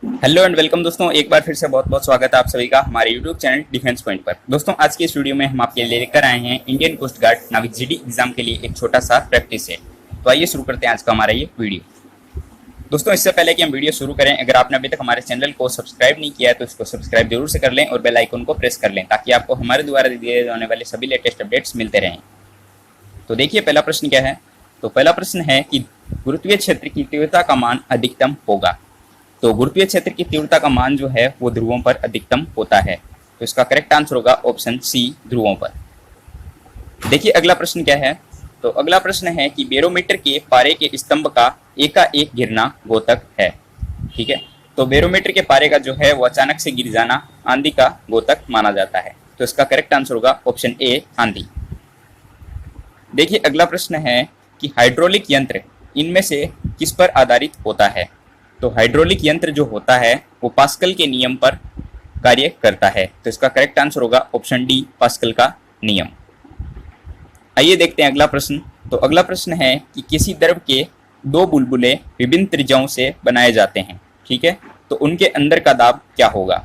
Hello and welcome दोस्तों, एक बार फिर से बहुत बहुत स्वागत है आप सभी का हमारे यूट्यूब चैनल डिफेंस पॉइंट पर। दोस्तों, आज की इस वीडियो में हम आपके लिए लेकर आए हैं इंडियन कोस्ट गार्ड नाविक जीडी एग्जाम के लिए एक छोटा सा प्रैक्टिस है। तो आइए शुरू करते हैं आज का हमारा ये वीडियो। दोस्तों, इससे पहले कि हम वीडियो शुरू करें, अगर आपने अभी तक हमारे चैनल को सब्सक्राइब नहीं किया है तो इसको सब्सक्राइब जरूर से कर लें और बेल आइकन को प्रेस कर लें ताकि आपको हमारे द्वारा दिए जाने वाले सभी लेटेस्ट अपडेट्स मिलते रहें। तो देखिए, पहला प्रश्न क्या है। तो पहला प्रश्न है कि गुरुत्वीय क्षेत्र की तीव्रता का मान अधिकतम होगा। तो गुरुत्वीय क्षेत्र की तीव्रता का मान जो है वो ध्रुवों पर अधिकतम होता है। तो इसका करेक्ट आंसर होगा ऑप्शन सी, ध्रुवों पर। देखिए, अगला प्रश्न क्या है। तो अगला प्रश्न है कि बैरोमीटर के पारे के स्तंभ का एकाएक गिरना घोतक है। ठीक है, तो बैरोमीटर के पारे का जो है वो अचानक से गिर जाना आंधी का घोतक माना जाता है। तो इसका करेक्ट आंसर होगा ऑप्शन ए, आंधी। देखिए, अगला प्रश्न है कि हाइड्रोलिक यंत्र इनमें से किस पर आधारित होता है। तो हाइड्रोलिक यंत्र जो होता है वो पास्कल के नियम पर कार्य करता है। तो इसका करेक्ट आंसर होगा ऑप्शन डी, पास्कल का नियम। आइए देखते हैं अगला प्रश्न। तो अगला प्रश्न है कि किसी द्रव के दो बुलबुले विभिन्न त्रिज्याओं से बनाए जाते हैं। ठीक है, तो उनके अंदर का दाब क्या होगा।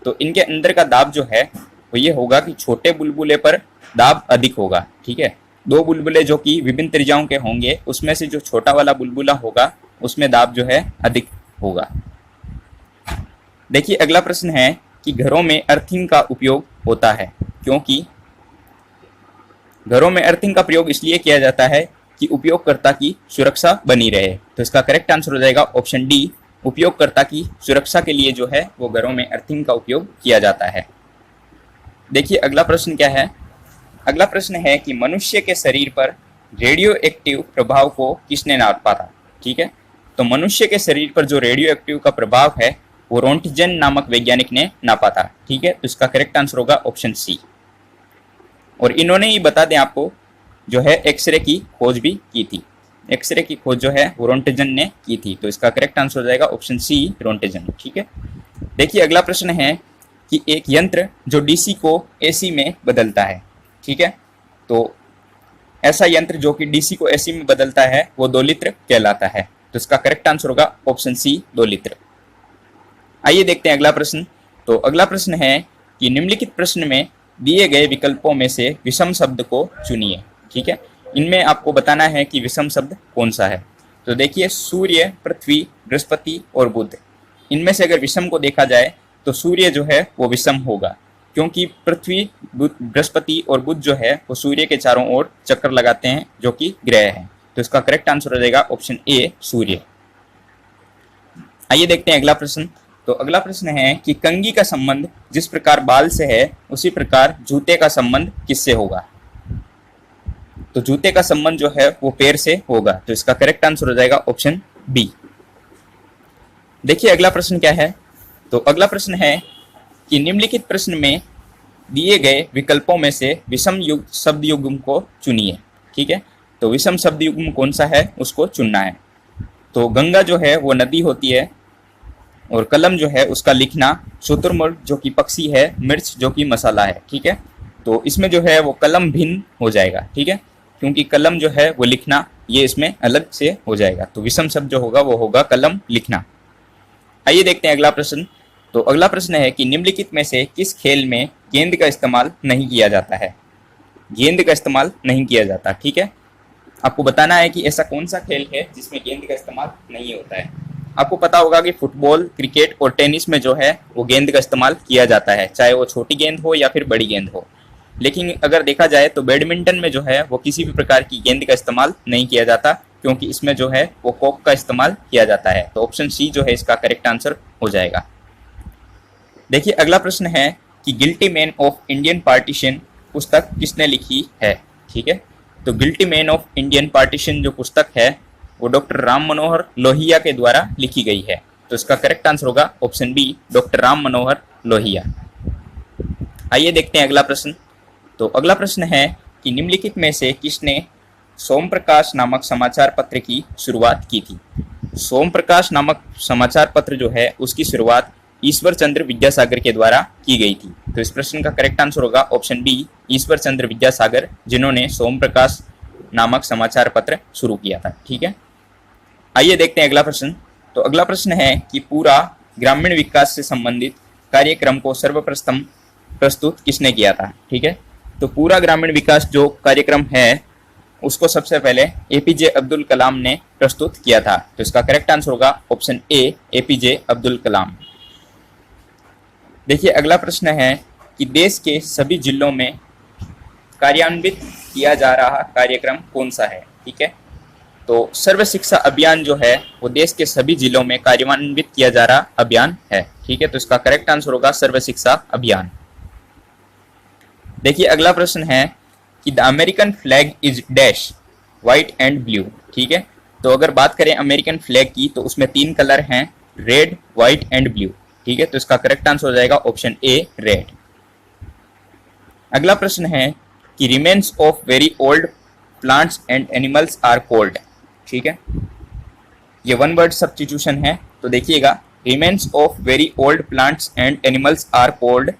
तो इनके अंदर का दाब जो है वो ये होगा कि छोटे बुलबुले पर दाब अधिक होगा। ठीक है, दो बुलबुले जो कि विभिन्न त्रिज्याओं के होंगे उसमें से जो छोटा वाला बुलबुला होगा उसमें दाब जो है अधिक होगा। देखिए, अगला प्रश्न है कि घरों में अर्थिंग का उपयोग होता है क्योंकि घरों में अर्थिंग का प्रयोग इसलिए किया जाता है कि उपयोगकर्ता की सुरक्षा बनी रहे। तो इसका करेक्ट आंसर हो जाएगा ऑप्शन डी, उपयोगकर्ता की सुरक्षा के लिए जो है वो घरों में अर्थिंग का उपयोग किया जाता है। देखिए, अगला प्रश्न क्या है। अगला प्रश्न है कि मनुष्य के शरीर पर रेडियो एक्टिव प्रभाव को किसने नापा था। ठीक है, तो मनुष्य के शरीर पर जो रेडियो एक्टिव का प्रभाव है वो रोंटजन नामक वैज्ञानिक ने नापा था। ठीक है, तो इसका करेक्ट आंसर होगा ऑप्शन सी। और इन्होंने ही बता दें आपको जो है एक्सरे की खोज भी की थी। एक्सरे की खोज जो है वो रोंटजन ने की थी। तो इसका करेक्ट आंसर हो जाएगा ऑप्शन सी, रोंटजन। ठीक है, देखिए, अगला प्रश्न है कि एक यंत्र जो डीसी को एसी में बदलता है। ठीक है, तो ऐसा यंत्र जो कि डीसी को एसी में बदलता है वो दोलित्र कहलाता है। तो इसका करेक्ट आंसर होगा ऑप्शन सी, दोलित्र। आइए देखते हैं अगला प्रश्न। तो अगला प्रश्न है कि निम्नलिखित प्रश्न में दिए गए विकल्पों में से विषम शब्द को चुनिए। ठीक है, इनमें आपको बताना है कि विषम शब्द कौन सा है। तो देखिए, सूर्य, पृथ्वी, बृहस्पति और बुध, इनमें से अगर विषम को देखा जाए तो सूर्य जो है वो विषम होगा क्योंकि पृथ्वी, बृहस्पति और बुध जो है वो सूर्य के चारों ओर चक्कर लगाते हैं जो कि ग्रह हैं। तो इसका करेक्ट आंसर हो जाएगा ऑप्शन ए, सूर्य। आइए देखते हैं अगला प्रश्न। तो अगला प्रश्न है कि कंघी का संबंध जिस प्रकार बाल से है उसी प्रकार जूते का संबंध किससे होगा। तो जूते का संबंध जो है वो पैर से होगा। तो इसका करेक्ट आंसर हो जाएगा ऑप्शन बी। देखिए, अगला प्रश्न क्या है। तो अगला प्रश्न है कि निम्नलिखित प्रश्न में दिए गए विकल्पों में से विषम युग शब्द युग्म को चुनिए। ठीक है, तो विषम शब्द युग्म कौन सा है उसको चुनना है। तो गंगा जो है वो नदी होती है और कलम जो है उसका लिखना, शुतुरमुर्ग जो कि पक्षी है, मिर्च जो कि मसाला है। ठीक है, तो इसमें जो है वो कलम भिन्न हो जाएगा। ठीक है, क्योंकि कलम जो है वो लिखना ये इसमें अलग से हो जाएगा। तो विषम शब्द जो होगा वो होगा कलम, लिखना। आइए देखते हैं अगला प्रश्न। तो अगला प्रश्न है कि निम्नलिखित में से किस खेल में गेंद का इस्तेमाल नहीं किया जाता है। गेंद का इस्तेमाल नहीं किया जाता। ठीक है, आपको बताना है कि ऐसा कौन सा खेल है जिसमें गेंद का इस्तेमाल नहीं होता है। आपको पता होगा कि फुटबॉल, क्रिकेट और टेनिस में जो है वो गेंद का इस्तेमाल किया जाता है, चाहे वो छोटी गेंद हो या फिर बड़ी गेंद हो। लेकिन अगर देखा जाए तो बैडमिंटन में जो है वो किसी भी प्रकार की गेंद का इस्तेमाल नहीं किया जाता क्योंकि इसमें जो है वो कॉक का इस्तेमाल किया जाता है। तो ऑप्शन सी जो है इसका करेक्ट आंसर हो जाएगा। देखिए, अगला प्रश्न है कि guilty man of Indian partition पुस्तक किसने लिखी है। ठीक है, तो guilty man of Indian partition जो पुस्तक है वो डॉक्टर राम मनोहर लोहिया के द्वारा लिखी गई है। तो इसका करेक्ट आंसर होगा option B, doctor Ram Manohar Lohia. आइए देखते हैं अगला प्रश्न। तो अगला प्रश्न है कि निम्नलिखित में से किसने सोम प्रकाश नामक समाचार पत्र की शुरुआत की थी। सोम प्रकाश नामक समाचार पत्र जो है उसकी शुरुआत ईश्वर चंद्र विद्यासागर के द्वारा की गई थी। तो इस प्रश्न का करेक्ट आंसर होगा ऑप्शन बी, ईश्वर चंद्र विद्यासागर, जिन्होंने सोम प्रकाश नामक समाचार पत्र शुरू किया था। ठीक है, आइए देखते हैं अगला प्रश्न। तो अगला प्रश्न है कि पूरा ग्रामीण विकास से संबंधित कार्यक्रम को सर्वप्रथम प्रस्तुत किसने किया था? ठीक है, तो पूरा ग्रामीण विकास जो कार्यक्रम है उसको सबसे पहले एपीजे अब्दुल कलाम ने प्रस्तुत किया था। तो इसका करेक्ट आंसर होगा option A, APJ Abdul Kalam. देखिए अगला प्रश्न है कि देश के सभी जिलों में कार्यान्वित किया जा रहा कार्यक्रम कौन सा है? ठीक है, तो सर्व शिक्षा अभियान जो है वो देश के सभी जिलों में कार्यान्वित किया जा रहा अभियान है। ठीक है, तो इसका करेक्ट आंसर होगा सर्व शिक्षा अभियान। देखिए अगला प्रश्न है कि the American flag is dash white and blue. ठीक है, तो अगर बात करें अमेरिकन फ्लैग की तो उसमें 3 कलर हैं, रेड, व्हाइट एंड ब्लू। ठीक है, तो इसका करेक्ट आंसर हो जाएगा ऑप्शन ए, रेड। अगला प्रश्न है कि remains of very old plants and animals are called. ठीक है, ये वन वर्ड सब्स्टिट्यूशन है, तो देखिएगा remains of very old plants and animals are called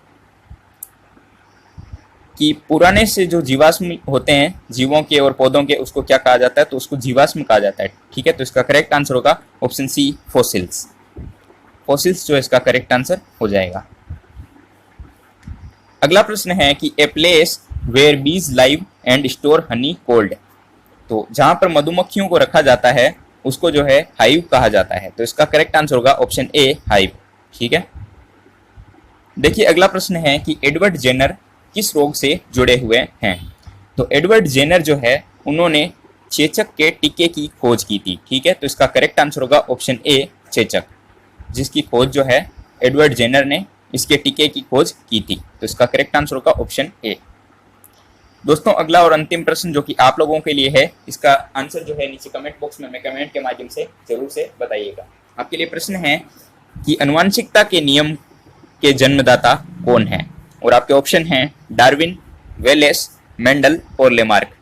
कि पुराने से जो जीवाश्म होते हैं जीवों के और पौधों के, उसको क्या कहा जाता है? तो उसको जीवाश्म कहा जाता है। ठीक है, तो इसका करेक्ट आंसर होगा ऑप्शन सी, फॉसिल्स। फॉसिल्स जो इसका करेक्ट आंसर हो जाएगा। अगला प्रश्न है कि ए प्लेस वेयर बीज live and store Honey cold. तो जहां पर मधुमक्खियों को रखा जाता है उसको जो है हाइव कहा जाता है। तो इसका करेक्ट आंसर होगा ऑप्शन ए, हाइव। ठीक है, देखिए अगला प्रश्न है कि एडवर्ड जेनर किस रोग से जुड़े हुए हैं? तो एडवर्ड जेनर जो है उन्होंने चेचक के टीके की खोज की थी। ठीक है, तो इसका करेक्ट आंसर होगा ऑप्शन ए, चेचक, जिसकी खोज जो है एडवर्ड जेनर ने इसके टीके की खोज की थी। तो इसका करेक्ट आंसर होगा ऑप्शन ए। दोस्तों अगला और अंतिम प्रश्न जो कि आप लोगों के लिए है, इसका आंसर जो है नीचे कमेंट बॉक्स में हमें कमेंट के माध्यम से जरूर से बताइएगा। आपके लिए प्रश्न है कि आनुवंशिकता के नियम के जन्मदाता कौन है? और आपके ऑप्शन हैं डार्विन, वेलेस, मेंडल और लेमार्क।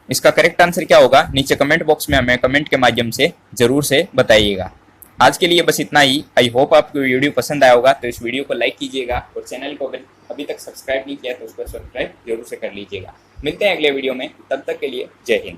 इसका करेक्ट आंसर क्या होगा नीचे कमेंट बॉक्स में हमें कमेंट के माध्यम से जरूर से बताइएगा। आज के लिए बस इतना ही। आई होप आपको वीडियो पसंद आया होगा, तो इस वीडियो को लाइक कीजिएगा और चैनल को अभी तक सब्सक्राइब नहीं किया तो उसको सब्सक्राइब जरूर से कर लीजिएगा। मिलते हैं अगले वीडियो में, तब तक के लिए जय हिंद।